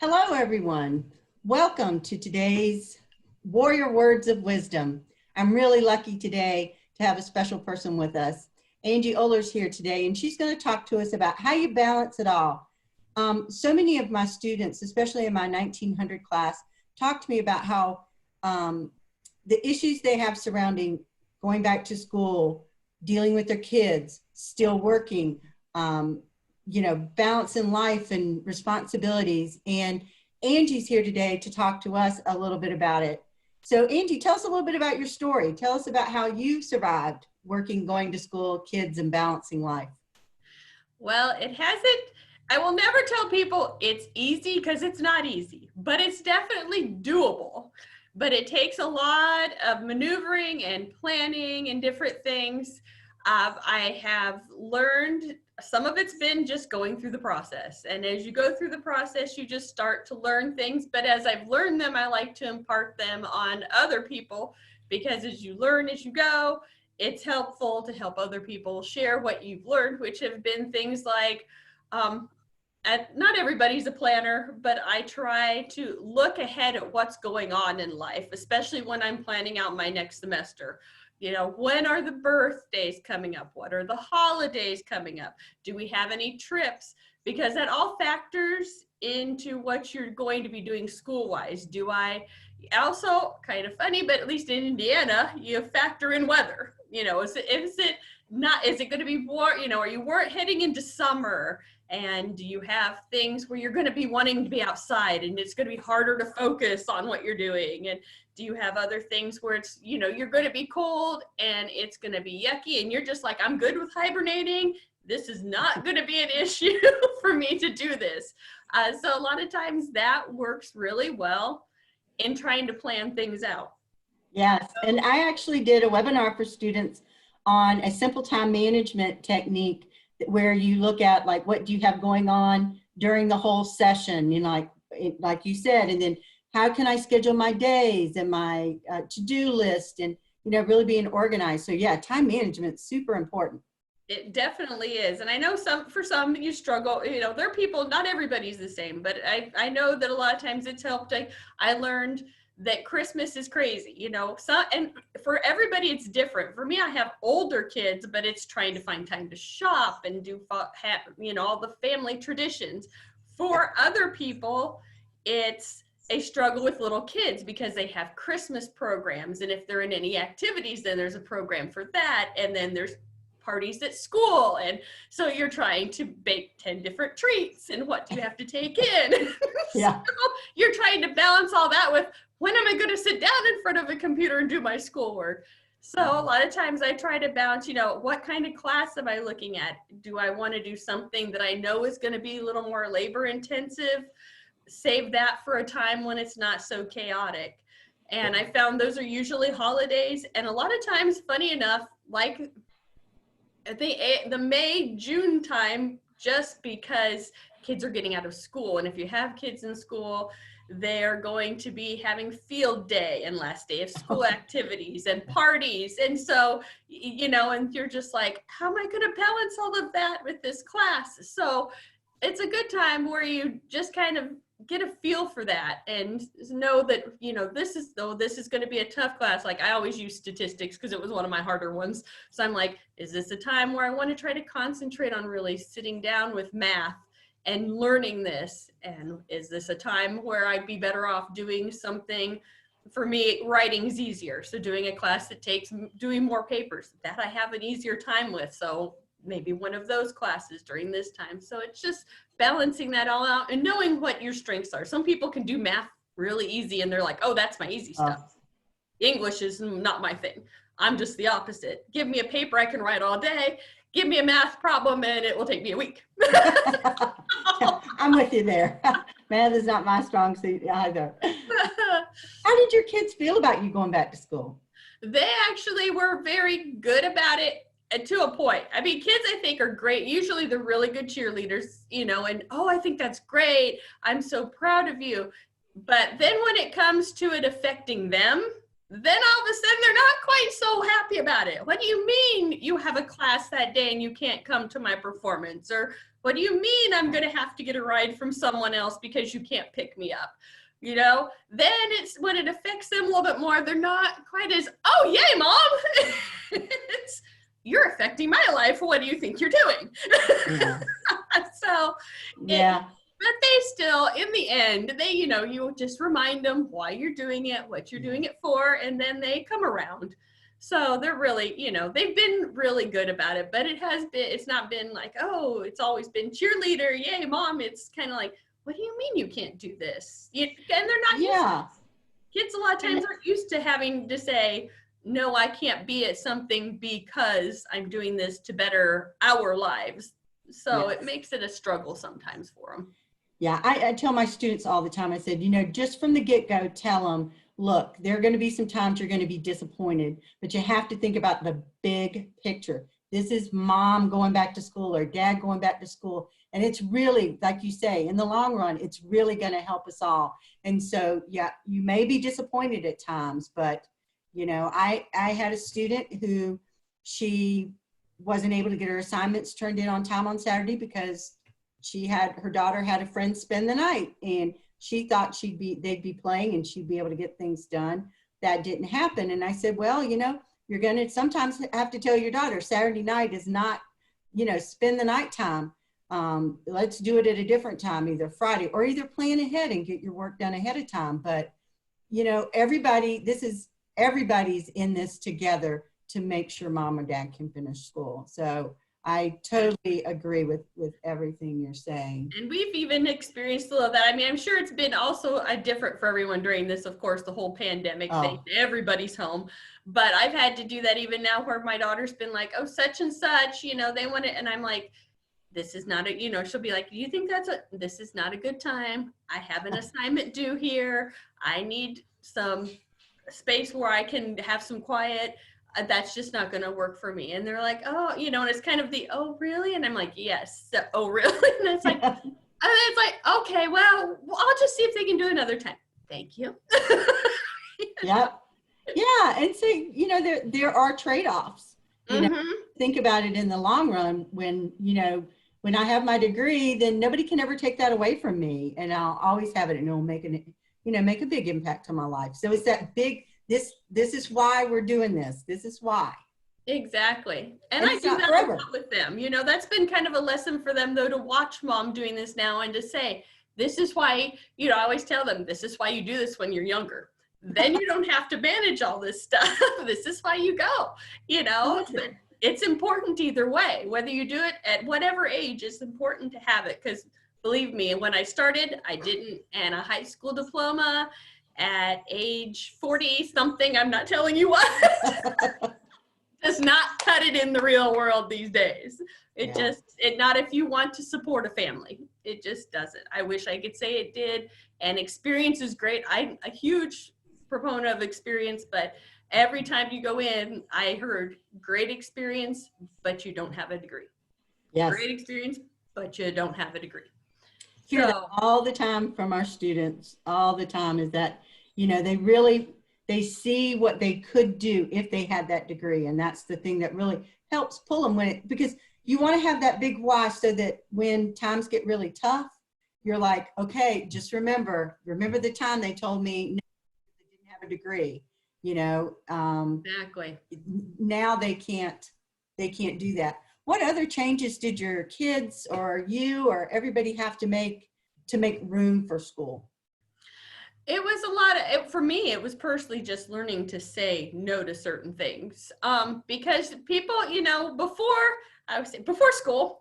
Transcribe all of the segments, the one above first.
Hello, everyone. Welcome to today's Warrior Words of Wisdom. I'm really lucky today to have a special person with us. Angie Oler's here today, and she's going to talk to us about how you balance it all. So many of my students, especially in my 1900 class, talk to me about how the issues they have surrounding going back to school, dealing with their kids, still working, balancing life and responsibilities. And Angie's here today to talk to us a little bit about it. So Angie, tell us a little bit about your story. Tell us about how you survived working, going to school, kids, and balancing life. Well, I will never tell people it's easy because it's not easy, but it's definitely doable. But it takes a lot of maneuvering and planning and different things. I have learned some of it's been just going through the process. And as you go through the process, you just start to learn things. But as I've learned them, I like to impart them on other people because as you learn as you go, it's helpful to help other people share what you've learned, which have been things like, not everybody's a planner, but I try to look ahead at what's going on in life, especially when I'm planning out my next semester. When are the birthdays coming up? What are the holidays coming up? Do we have any trips? Because that all factors into what you're going to be doing school-wise. Also, kind of funny, but at least in Indiana, you factor in weather. Is it going to be warm? Are you heading into summer? And do you have things where you're going to be wanting to be outside and it's going to be harder to focus on what you're doing? And do you have other things where it's, you're going to be cold and it's going to be yucky and you're just like, I'm good with hibernating. This is not going to be an issue for me to do this. So a lot of times that works really well in trying to plan things out. Yes, and I actually did a webinar for students on a simple time management technique where you look at like what do you have going on during the whole session, like you said, and then how can I schedule my days and my to-do list and really being organized. So yeah, time management is super important. It definitely is. And I know for some you struggle, there are people, not everybody's the same, but I know that a lot of times it's helped. I learned that Christmas is crazy, and for everybody it's different. For me, I have older kids, but it's trying to find time to shop and do, all the family traditions. For other people, it's a struggle with little kids because they have Christmas programs. And if they're in any activities, then there's a program for that. And then there's parties at school. And so you're trying to bake 10 different treats and what do you have to take in? Yeah. So you're trying to balance all that with when am I going to sit down in front of a computer and do my schoolwork? So a lot of times I try to balance, what kind of class am I looking at? Do I want to do something that I know is going to be a little more labor intensive? Save that for a time when it's not so chaotic. And I found those are usually holidays. And a lot of times, funny enough, like the May, June time, just because kids are getting out of school. And if you have kids in school, they're going to be having field day and last day of school activities and parties. And so, and you're just like, how am I going to balance all of that with this class? So it's a good time where you just kind of get a feel for that and know that, this is going to be a tough class. Like I always use statistics because it was one of my harder ones. So I'm like, is this a time where I want to try to concentrate on really sitting down with math and learning this? And is this a time where I'd be better off doing something? For me, writing's easier. So doing a class that takes doing more papers that I have an easier time with. So maybe one of those classes during this time. So it's just balancing that all out and knowing what your strengths are. Some people can do math really easy and they're like, oh, that's my easy stuff. English is not my thing. I'm just the opposite. Give me a paper I can write all day. Give me a math problem and it will take me a week. I'm with you there. Math is not my strong suit either. How did your kids feel about you going back to school? They actually were very good about it. And to a point. I mean, kids, I think, are great. Usually they're really good cheerleaders, and, oh, I think that's great. I'm so proud of you. But then when it comes to it affecting them, then all of a sudden they're not quite so happy about it. What do you mean you have a class that day and you can't come to my performance? Or what do you mean I'm going to have to get a ride from someone else because you can't pick me up? You know, then it's when it affects them a little bit more, they're not quite as, oh, yay, mom. It's, you're affecting my life. What do you think you're doing? Yeah. So, Yeah. but they still, in the end, they, you know, you just remind them why you're doing it, what you're doing it for, and then they come around. So they're really, you know, they've been really good about it, but it's not been like, oh, it's always been cheerleader, yay, mom. It's kind of like, what do you mean you can't do this? And they're not Yeah. kids a lot of times aren't used to having to say, no, I can't be at something because I'm doing this to better our lives. So Yes. it makes it a struggle sometimes for them. Yeah, I tell my students all the time, I said, you know, just from the get-go, tell them, look, there are going to be some times you're going to be disappointed, but you have to think about the big picture. This is mom going back to school or dad going back to school. And it's really, like you say, in the long run, it's really going to help us all. And so, yeah, you may be disappointed at times, but, you know, I had a student who she wasn't able to get her assignments turned in on time on Saturday because her daughter had a friend spend the night, and she thought they'd be playing and she'd be able to get things done. That didn't happen. And I said, well, you know, you're going to sometimes have to tell your daughter Saturday night is not, you know, spend the night time. Let's do it at a different time, either Friday, or either plan ahead and get your work done ahead of time. But, you know, everybody's in this together to make sure mom or dad can finish school. So I totally agree with everything you're saying. And we've even experienced a little of that. I mean, I'm sure it's been also different for everyone during this, of course, the whole pandemic thing. Everybody's home. But I've had to do that even now where my daughter's been like, oh, such and such, you know, they want it. And I'm like, this is not a, you know, she'll be like, do you think this is not a good time? I have an assignment due here. I need some space where I can have some quiet. That's just not going to work for me. And they're like, oh, you know, and it's kind of the, oh, really? And I'm like, yes. Oh, really? And it's like, okay, well, I'll just see if they can do another time. Thank you. Yep. Yeah. And so, you know, there are trade-offs. You know, think about it in the long run when, you know, when I have my degree, then nobody can ever take that away from me. And I'll always have it, and it'll make a big impact on my life. So it's that big, this is why we're doing this. This is why. Exactly. And I do that a lot with them. You know, that's been kind of a lesson for them, though, to watch mom doing this now and to say, this is why, you know, I always tell them, this is why you do this when you're younger. Then you don't have to manage all this stuff. This is why you go, you know. But it's important either way. Whether you do it at whatever age, it's important to have it. Because believe me, when I started, I didn't, and a high school diploma at age 40 something, I'm not telling you what, does not cut it in the real world these days. Not if you want to support a family. It just doesn't. I wish I could say it did. And experience is great. I'm a huge proponent of experience, but every time you go in, I heard great experience, but you don't have a degree. Yes. Great experience, but you don't have a degree. Hear that all the time from our students, all the time, is that, you know, they see what they could do if they had that degree. And that's the thing that really helps pull them because you want to have that big why, so that when times get really tough, you're like, okay, just remember the time they told me no, they didn't have a degree, you know. Exactly. Now they can't do that. What other changes did your kids or you or everybody have to make room for school? It was a lot for me, it was personally just learning to say no to certain things. Because people, you know, before school,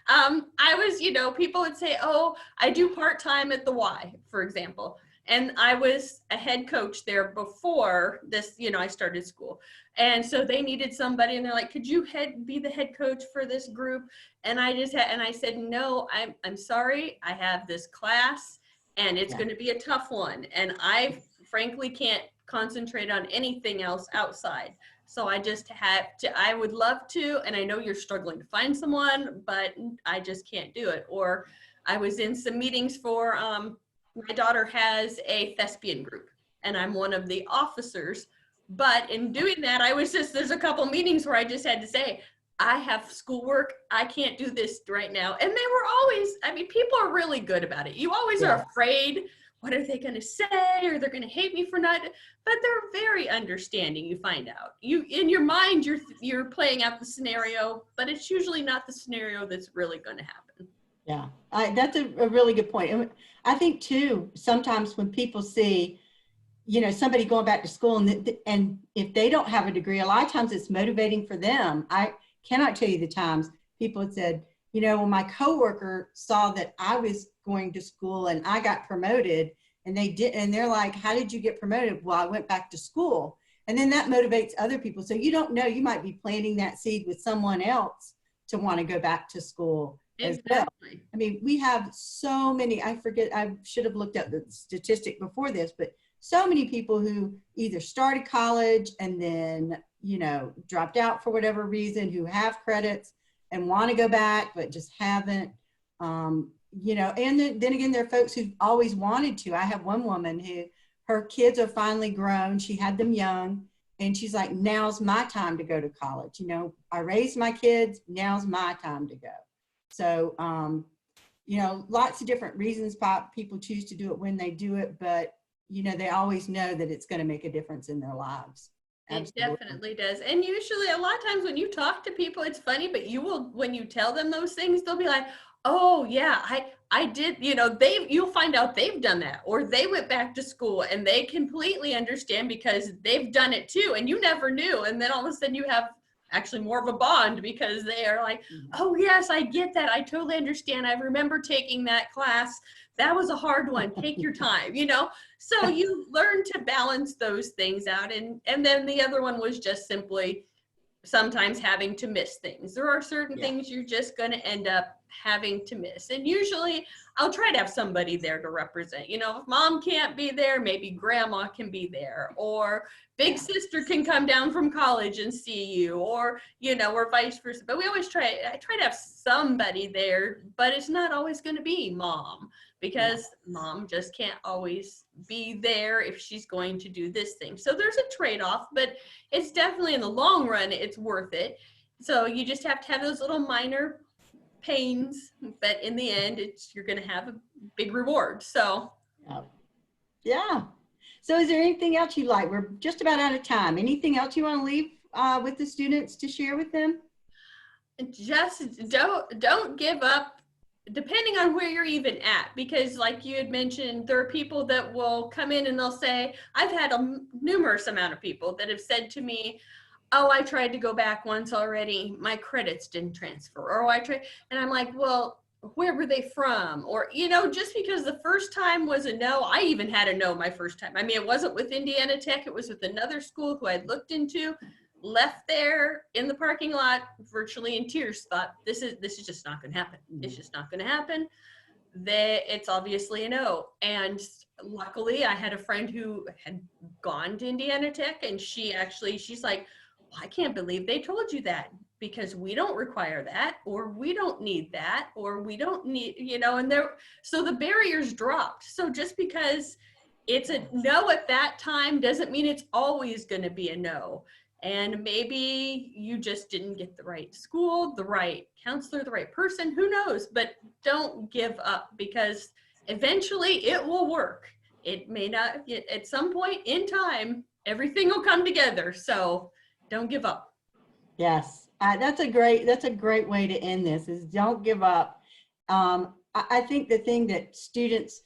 I was, you know, people would say, oh, I do part-time at the Y, for example. And I was a head coach there before this, you know, I started school. And so they needed somebody, and they're like, could you be the head coach for this group? And I said, no, I'm sorry. I have this class and it's going to be a tough one. And I frankly can't concentrate on anything else outside. So I just I would love to, and I know you're struggling to find someone, but I just can't do it. Or I was in some meetings for, my daughter has a thespian group. and I'm one of the officers. But in doing that, there's a couple meetings where I just had to say, I have schoolwork. I can't do this right now. And they were always, I mean, people are really good about it. You always are afraid, what are they going to say? Or they're going to hate me for not, but they're very understanding. You find out in your mind, you're playing out the scenario, but it's usually not the scenario that's really going to happen. Yeah, that's a really good point. And I think too, sometimes when people see, you know, somebody going back to school and if they don't have a degree, a lot of times it's motivating for them. I cannot tell you the times people have said, you know, when my coworker saw that I was going to school and I got promoted and they're like, how did you get promoted? Well, I went back to school. And then that motivates other people. So you don't know, you might be planting that seed with someone else to want to go back to school. Exactly. As well. I mean, we have so many, I should have looked at the statistic before this, but so many people who either started college and then, you know, dropped out for whatever reason, who have credits and want to go back, but just haven't, you know, and then again, there are folks who always wanted to. I have one woman who, her kids are finally grown. She had them young and she's like, now's my time to go to college. You know, I raised my kids, now's my time to go. So, you know, lots of different reasons people choose to do it when they do it, but, you know, they always know that it's going to make a difference in their lives. Absolutely. It definitely does. And usually a lot of times when you talk to people, it's funny, but when you tell them those things, they'll be like, oh yeah, I did, you know, you'll find out they've done that, or they went back to school and they completely understand because they've done it too. And you never knew. And then all of a sudden you have actually more of a bond because they are like, oh yes, I get that. I totally understand. I remember taking that class. That was a hard one. Take your time, you know? So you learn to balance those things out. And then the other one was just simply sometimes having to miss things. There are certain things you're just going to end up having to miss. And usually I'll try to have somebody there to represent. You know, if mom can't be there, maybe grandma can be there, or big sister can come down from college and see you, or, you know, or vice versa. But I try to have somebody there, but it's not always going to be mom, because mom just can't always be there if she's going to do this thing. So there's a trade-off, but it's definitely in the long run, it's worth it. So you just have to have those little minor pains, but in the end, you're going to have a big reward. So yeah. So is there anything else you like? We're just about out of time. Anything else you want to leave with the students to share with them? Just don't give up, depending on where you're even at, because like you had mentioned, there are people that will come in and they'll say, I've had a numerous amount of people that have said to me, oh, I tried to go back once already, my credits didn't transfer, or I tried, and I'm like, well, where were they from? Or, you know, just because the first time was a no, I even had a no my first time. I mean, it wasn't with Indiana Tech, it was with another school who I'd looked into, left there in the parking lot, virtually in tears, thought, this is just not gonna happen. It's just not gonna happen. It's obviously a no. And luckily I had a friend who had gone to Indiana Tech, and she's like, well, I can't believe they told you that, because we don't require that, or we don't need that, or we don't need, you know, and so the barriers dropped. So just because it's a no at that time doesn't mean it's always going to be a no. And maybe you just didn't get the right school, the right counselor, the right person, who knows, but don't give up, because eventually it will work. It may not, at some point in time, everything will come together. So don't give up. Yes, that's a great way to end this, is don't give up. I think the thing that students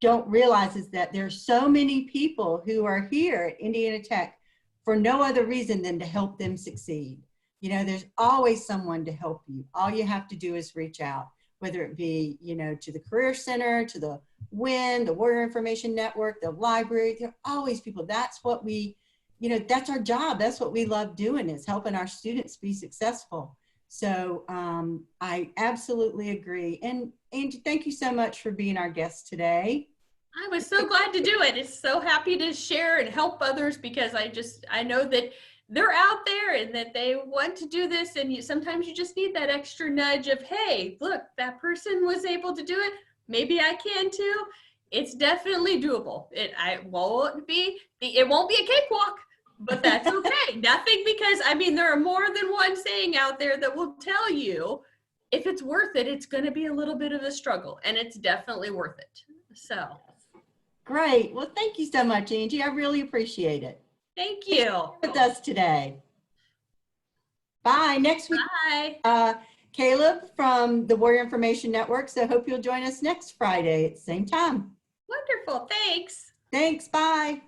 don't realize is that there's so many people who are here at Indiana Tech for no other reason than to help them succeed. You know, there's always someone to help you. All you have to do is reach out, whether it be, you know, to the Career Center, to the WIN, the Warrior Information Network, the library. There are always people. That's what you know, that's our job. That's what we love doing, is helping our students be successful. So I absolutely agree. And Angie, thank you so much for being our guest today. I was so glad to do it. It's so happy to share and help others, because I know that they're out there and that they want to do this. And sometimes you just need that extra nudge of, hey, look, that person was able to do it. Maybe I can too. it's definitely doable. It won't be a cakewalk, but that's okay. Nothing, because I mean, there are more than one saying out there that will tell you if it's worth it, it's going to be a little bit of a struggle, and it's definitely worth it. So Great. Well, thank you so much, Angie. I really appreciate it. thank you. With us today. Bye. Next week, Bye. Caleb from the Warrior Information Network. So hope you'll join us next Friday at the same time. Wonderful. Thanks. Thanks. Bye.